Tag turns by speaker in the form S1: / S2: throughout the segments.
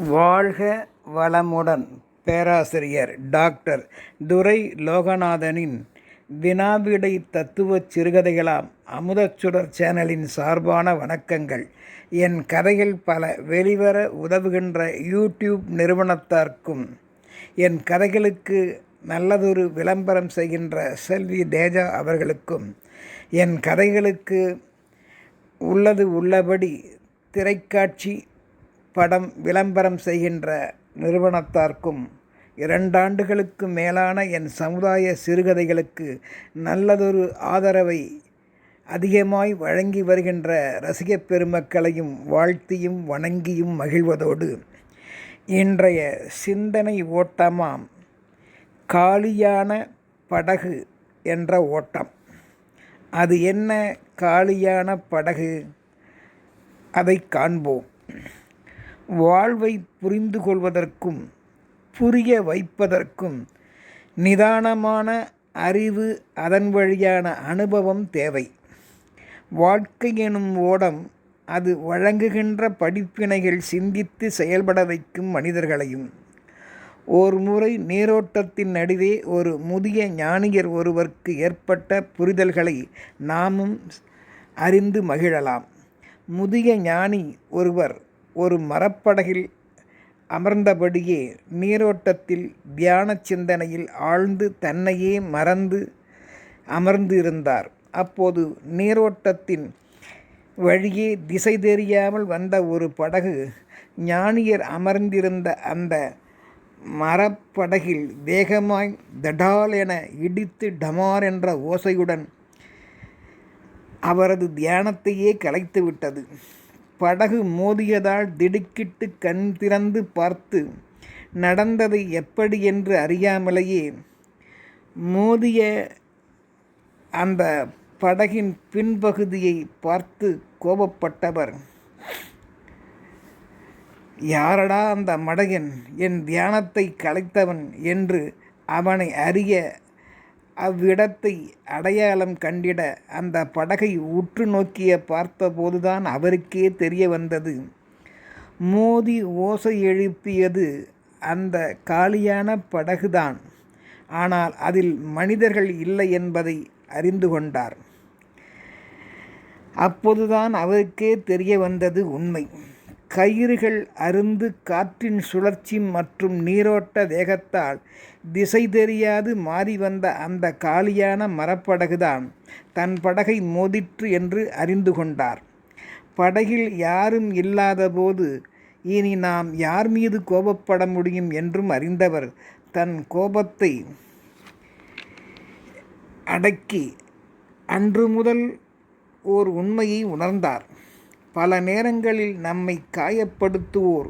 S1: வாழ்க வளமுடன்! பேராசிரியர் டாக்டர் துரை லோகநாதனின் வினாவிடை தத்துவச் சிறுகதைகளாம் அமுதச்சுடர் சேனலின் சார்பான வணக்கங்கள். என் கதைகள் பல வெளிவர உதவுகின்ற யூடியூப் நிறுவனத்தார்க்கும், என் கதைகளுக்கு நல்லதொரு விளம்பரம் செய்கின்ற செல்வி தேஜா அவர்களுக்கும், என் கதைகளுக்கு உள்ளது உள்ளபடி திரைக்காட்சி படம் விளம்பரம் செய்கின்ற நிறுவனத்தார்க்கும், 2 ஆண்டுகளுக்கு மேலான என் சமுதாய சிறுகதைகளுக்கு நல்லதொரு ஆதரவை அதிகமாய் வழங்கி வருகின்ற ரசிகப் பெருமக்களையும் வாழ்த்தியும் வணங்கியும் மகிழ்வதோடு, இன்றைய சிந்தனை ஓட்டமாம் காலியான படகு என்ற ஓட்டம். அது என்ன காலியான படகு? அதை காண்போம். வாழ்வை புரிந்து கொள்வதற்கும் புரிய வைப்பதற்கும் நிதானமான அறிவு, அதன் வழியான அனுபவம் தேவை. வாழ்க்கை எனும் ஓடம் அது வழங்குகின்ற படிப்பினைகள் சிந்தித்து செயல்பட வைக்கும் மனிதர்களையும். ஒரு முறை நீரோட்டத்தின் நடுவே ஒரு முதிய ஞானியர் ஒருவருக்கு ஏற்பட்ட புரிதல்களை நாமும் அறிந்து மகிழலாம். முதிய ஞானி ஒருவர் ஒரு மரப்படகில் அமர்ந்தபடியே நீரோட்டத்தில் தியான சிந்தனையில் ஆழ்ந்து தன்னையே மறந்து அமர்ந்து இருந்தார். அப்போது நீரோட்டத்தின் வழியே திசை தெரியாமல் வந்த ஒரு படகு ஞானியர் அமர்ந்திருந்த அந்த மரப்படகில் வேகமாய் தடால் என இடித்து டமார் என்ற ஓசையுடன் அவரது தியானத்தையே கலைத்துவிட்டது. படகு மோதியதால் திடுக்கிட்டு கண் திறந்து பார்த்து நடந்ததை எப்படி என்று அறியாமலேயே மோதிய அந்த படகின் பின்பகுதியை பார்த்து கோபப்பட்டவர், யாரடா அந்த மடகன், என் தியானத்தை கலைத்தவன் என்று அவனை அறிய அவ்விடத்தை அடையாளம் கண்டிட அந்த படகை உற்று நோக்கிய பார்த்தபோதுதான் அவருக்கே தெரிய வந்தது, மோதி ஓசை எழுப்பியது அந்த காலியான படகுதான். ஆனால் அதில் மனிதர்கள் இல்லை என்பதை அறிந்து கொண்டார். அப்போதுதான் அவருக்கே தெரிய வந்தது உண்மை. கயிறுகள் அருந்து காற்றின் சுழற்சி மற்றும் நீரோட்ட வேகத்தால் திசை தெரியாது மாறி வந்த அந்த காலியான மரப்படகுதான் தன் படகை மோதிற்று என்று அறிந்து கொண்டார். படகில் யாரும் இல்லாத போது இனி நாம் யார் மீது கோபப்பட முடியும் என்றும் அறிந்தவர் தன் கோபத்தை அடக்கி அன்று முதல் ஓர் உண்மையை உணர்ந்தார். பல நேரங்களில் நம்மை காயப்படுத்துவோர்,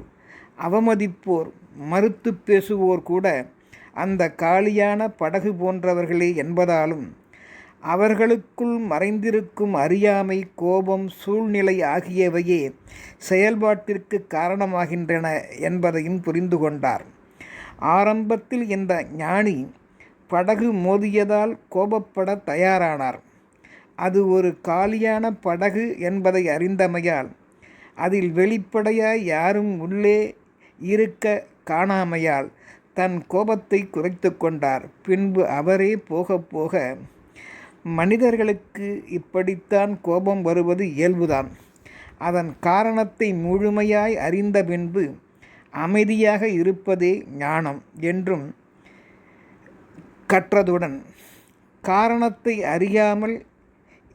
S1: அவமதிப்போர், மறுத்து பேசுவோர் கூட அந்த காலியான படகு போன்றவர்களே என்பதாலும், அவர்களுக்குள் மறைந்திருக்கும் அறியாமை, கோபம், சூழ்நிலை ஆகியவையே செயல்பாட்டிற்கு காரணமாகின்றன என்பதையும் புரிந்து கொண்டார். ஆரம்பத்தில் இந்த ஞானி படகு மோதியதால் கோபப்பட தயாரானார். அது ஒரு காலியான படகு என்பதை அறிந்தமையால், அதில் வெளிப்படையாய் யாரும் உள்ளே இருக்க காணாமையால் தன் கோபத்தை குறைத்து கொண்டார். பின்பு அவரே போக போக, மனிதர்களுக்கு இப்படித்தான் கோபம் வருவது இயல்புதான், அதன் காரணத்தை முழுமையாய் அறிந்த பின்பு அமைதியாக இருப்பதே ஞானம் என்றும் கற்றதுடன், காரணத்தை அறியாமல்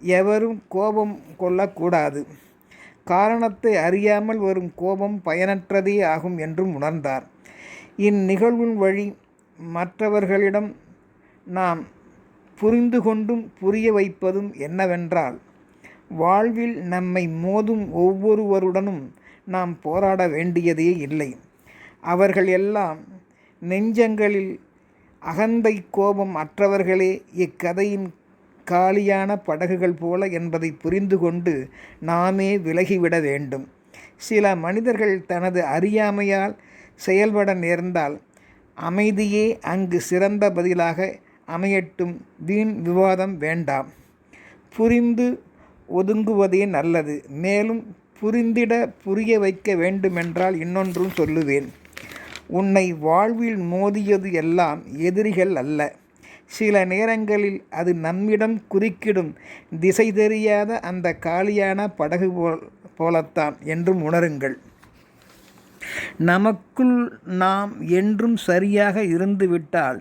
S1: எவரும் கோபம் கொள்ளக்கூடாது, காரணத்தை அறியாமல் வரும் கோபம் பயனற்றதே ஆகும் என்றும் உணர்ந்தார். இந்நிகழ்வின் வழி மற்றவர்களிடம் நாம் புரிந்து கொண்டும் புரிய வைப்பதும் என்னவென்றால், வாழ்வில் நம்மை மோதும் ஒவ்வொருவருடனும் நாம் போராட வேண்டியதே இல்லை. அவர்கள் எல்லாம் நெஞ்சங்களில் அகந்தை, கோபம் அற்றவர்களே இக்கதையின் காலியான படகுகள் போல என்பதை புரிந்து கொண்டு நாமே விலகிவிட வேண்டும். சில மனிதர்கள் தனது அறியாமையால் செயல்பட நேர்ந்தால் அமைதியே அங்கு சிறந்த பதிலாக அமையட்டும். வீண் விவாதம் வேண்டாம். புரிந்து ஒதுங்குவதே நல்லது. மேலும் புரிய வைக்க வேண்டுமென்றால் இன்னொன்றும் சொல்லுவேன். உன்னை வாழ்வில் மோதியது எல்லாம் எதிரிகள் அல்ல. சில நேரங்களில் அது நம்மிடம் குறுக்கிடும் திசை தெரியாத அந்த காலியான படகு போலத்தான் என்றும் உணருங்கள். நமக்குள் நாம் என்றும் சரியாக இருந்துவிட்டால்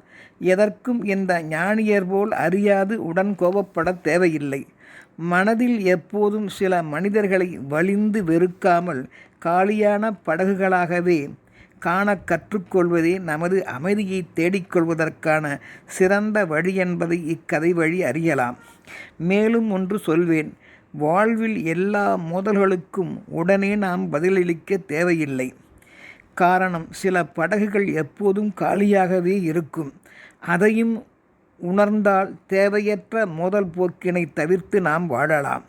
S1: எதற்கும் இந்த ஞானியர் போல் அறியாது உடன் கோபப்பட தேவையில்லை. மனதில் எப்போதும் சில மனிதர்களை வலிந்து வெறுக்காமல் காலியான படகுகளாகவே காண கற்றுக்கொள்வதே நமது அமைதியை தேடிக்கொள்வதற்கான சிறந்த வழி என்பதை இக்கதை வழி அறியலாம். மேலும் ஒன்று சொல்வேன். வாழ்வில் எல்லா மோதல்களுக்கும் உடனே நாம் பதிலளிக்க தேவையில்லை. காரணம், சில படகுகள் எப்போதும் காலியாகவே இருக்கும். அதையும் உணர்ந்தால் தேவையற்ற மோதல் போக்கினை தவிர்த்து நாம் வாழலாம்.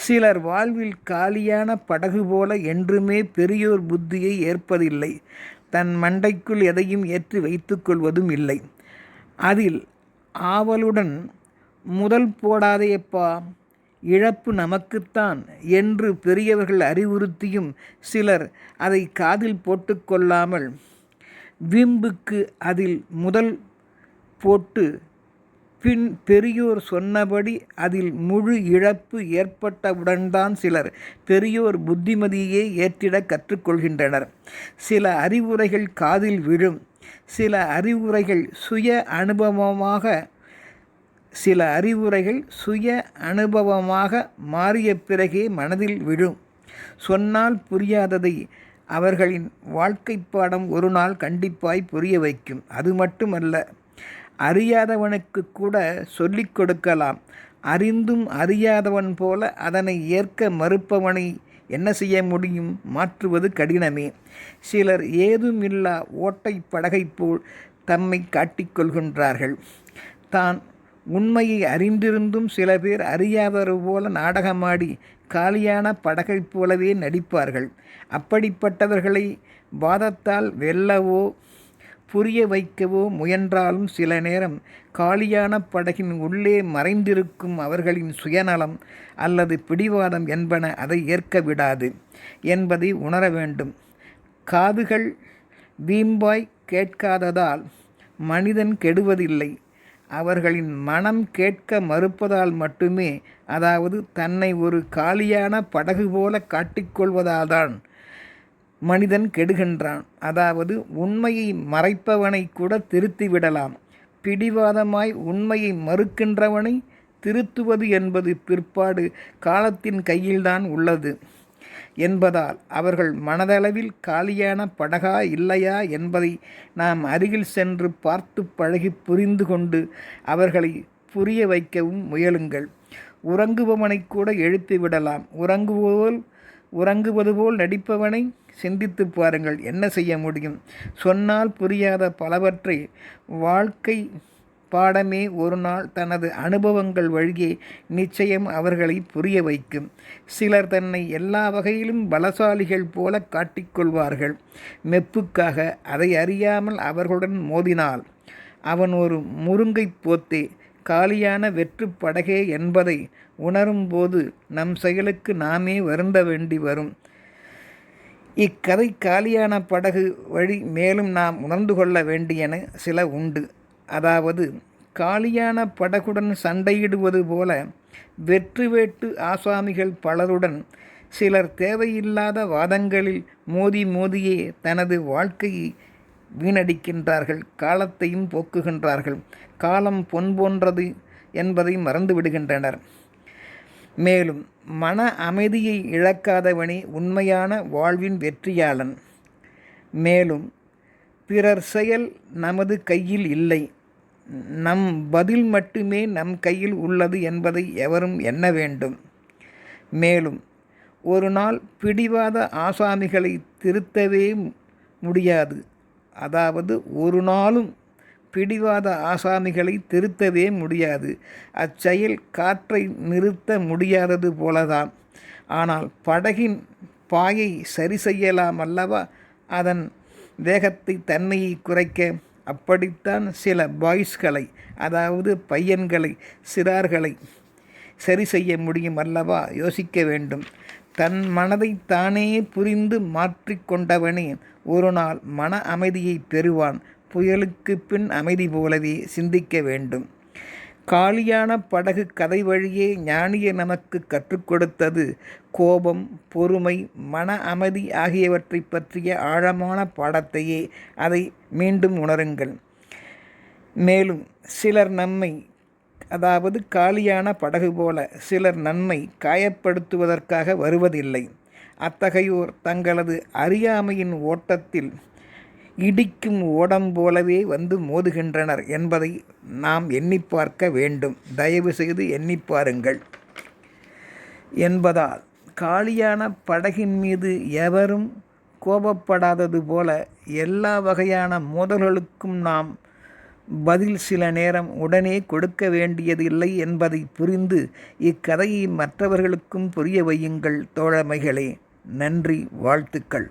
S1: சிலர் வாழ்வில் காலியான படகு போல என்றுமே பெரியோர் புத்தியை ஏற்பதில்லை. தன் மண்டைக்குள் எதையும் ஏற்றி வைத்து கொள்வதும் இல்லை. அதில் ஆவலுடன் முதல் போடாதேப்பா, இழப்பு நமக்குத்தான் என்று பெரியவர்கள் அறிவுறுத்தியும் சிலர் அதை காதில் போட்டுக்கொள்ளாமல் வீம்புக்கு அதில் முதல் போட்டு பின் பெரியோர் சொன்னபடி அதில் முழு இழப்பு ஏற்பட்டவுடன்தான் சிலர் பெரியோர் புத்திமதியே ஏற்றிட கற்றுக்கொள்கின்றனர். சில அறிவுரைகள் காதில் விழும். சில அறிவுரைகள் சுய அனுபவமாக மாறிய பிறகே மனதில் விழும். சொன்னால் புரியாததை அவர்களின் வாழ்க்கை பாடம் ஒரு நாள் கண்டிப்பாய் புரிய வைக்கும். அது மட்டுமல்ல, அறியாதவனுக்கு கூட சொல்லிக் கொடுக்கலாம். அறிந்தும் அறியாதவன் போல அதனை ஏற்க மறுப்பவனை என்ன செய்ய முடியும்? மாற்றுவது கடினமே. சிலர் ஏதுமில்லா ஓட்டை படகை போல் தம்மை காட்டிக்கொள்கின்றார்கள். தான் உண்மையை அறிந்திருந்தும் சில பேர் அறியாதவர் போல நாடகமாடி காலியான படகை போலவே நடிப்பார்கள். அப்படிப்பட்டவர்களை வாதத்தால் வெல்லவோ புரிய வைக்கவோ முயன்றாலும் சில நேரம் காலியான படகின் உள்ளே மறைந்திருக்கும் அவர்களின் சுயநலம் அல்லது பிடிவாதம் என்பன அதை ஏற்க விடாது என்பதை உணர வேண்டும். காதுகள் வீம்பாய் கேட்காததால் மனிதன் கெடுவதில்லை. அவர்களின் மனம் கேட்க மறுப்பதால் மட்டுமே, அதாவது தன்னை ஒரு காலியான படகு போல காட்டிக்கொள்வதால்தான் மனிதன் கெடுகின்றான். அதாவது உண்மையை மறைப்பவனை கூட திருத்திவிடலாம். பிடிவாதமாய் உண்மையை மறுக்கின்றவனை திருத்துவது என்பது பிற்பாடு காலத்தின் கையில்தான் உள்ளது என்பதால் அவர்கள் மனதளவில் காலியான படகா இல்லையா என்பதை நாம் அருகில் சென்று பார்த்து பழகி புரிந்து கொண்டு அவர்களை புரிய வைக்கவும் முயலுங்கள். உறங்குபவனை கூட எழுப்பிவிடலாம். உறங்குவது போல் நடிப்பவனை சிந்தித்து பாருங்கள். என்ன செய்ய முடியும்? சொன்னால் புரியாத பலவற்றை வாழ்க்கை பாடமே ஒரு நாள் தனது அனுபவங்கள் வழியே நிச்சயம் அவர்களை புரிய வைக்கும். சிலர் தன்னை எல்லா வகையிலும் பலசாலிகள் போல காட்டிக்கொள்வார்கள். மெப்புக்காக. அதை அறியாமல் அவர்களுடன் மோதினால் அவன் ஒரு முருங்கை போத்தே, காலியான வெற்று படகே என்பதை உணரும்போது நம் செயலுக்கு நாமே வருந்த வேண்டி வரும். இக்கதை காலியான படகு வழி மேலும் நாம் உணர்ந்து கொள்ள வேண்டியன சில உண்டு. அதாவது, காலியான படகுடன் சண்டையிடுவது போல வெற்று வேட்டு ஆசாமிகள் பலருடன் சிலர் தேவையில்லாத வாதங்களில் மோதியே தனது வாழ்க்கையை வீணடிக்கின்றார்கள். காலத்தையும் போக்குகின்றார்கள். காலம் பொன் போன்றது என்பதை மறந்து விடுகின்றனர். மேலும் மன அமைதியை இழக்காதவனே உண்மையான வாழ்வின் வெற்றியாளன். மேலும் பிறர் செயல் நமது கையில் இல்லை, நம் பதில் மட்டுமே நம் கையில் உள்ளது என்பதை எவரும் எண்ண வேண்டும். மேலும் ஒரு நாள் பிடிவாத ஆசாமிகளை திருத்தவே முடியாது. அதாவது ஒரு நாளும் பிடிவாத ஆசாமிகளை திருத்தவே முடியாது. அச்செயல் காற்றை நிறுத்த முடியாதது போலதான். ஆனால் படகின் பாயை சரி செய்யலாம் அல்லவா? அதன் வேகத்தை, தன்மையை குறைக்க. அப்படித்தான் சில பாய்ஸ்களை, அதாவது பையன்களை, சிறார்களை சரி செய்ய முடியும் அல்லவா? யோசிக்க வேண்டும். தன் மனதை தானே புரிந்து மாற்றிக்கொண்டவனே ஒரு நாள் மன அமைதியை பெறுவான். புயலுக்கு பின் அமைதி போலவே சிந்திக்க வேண்டும். காலியான படகு கதை வழியே ஞானிய நமக்கு கற்றுக் கொடுத்தது கோபம், பொறுமை, மன அமைதி ஆகியவற்றை பற்றிய ஆழமான பாடத்தையே. அதை மீண்டும் உணருங்கள். மேலும் சிலர் நம்மை, அதாவது காலியான படகு போல சிலர் நம்மை காயப்படுத்துவதற்காக வருவதில்லை. அத்தகையோர் தங்களது அறியாமையின் ஓட்டத்தில் இடிக்கும் ஓடம் போலவே வந்து மோதுகின்றனர் என்பதை நாம் எண்ணி பார்க்க வேண்டும். தயவு செய்து எண்ணி பாருங்கள். என்பதால் காலியான படகின் மீது எவரும் கோபப்படாதது போல எல்லா வகையான மோதல்களுக்கும் நாம் பதில் சில நேரம் உடனே கொடுக்க வேண்டியதில்லை என்பதை புரிந்து இக்கதையை மற்றவர்களுக்கும் புரிய வையுங்கள் தோழமைகளே. நன்றி, வாழ்த்துக்கள்.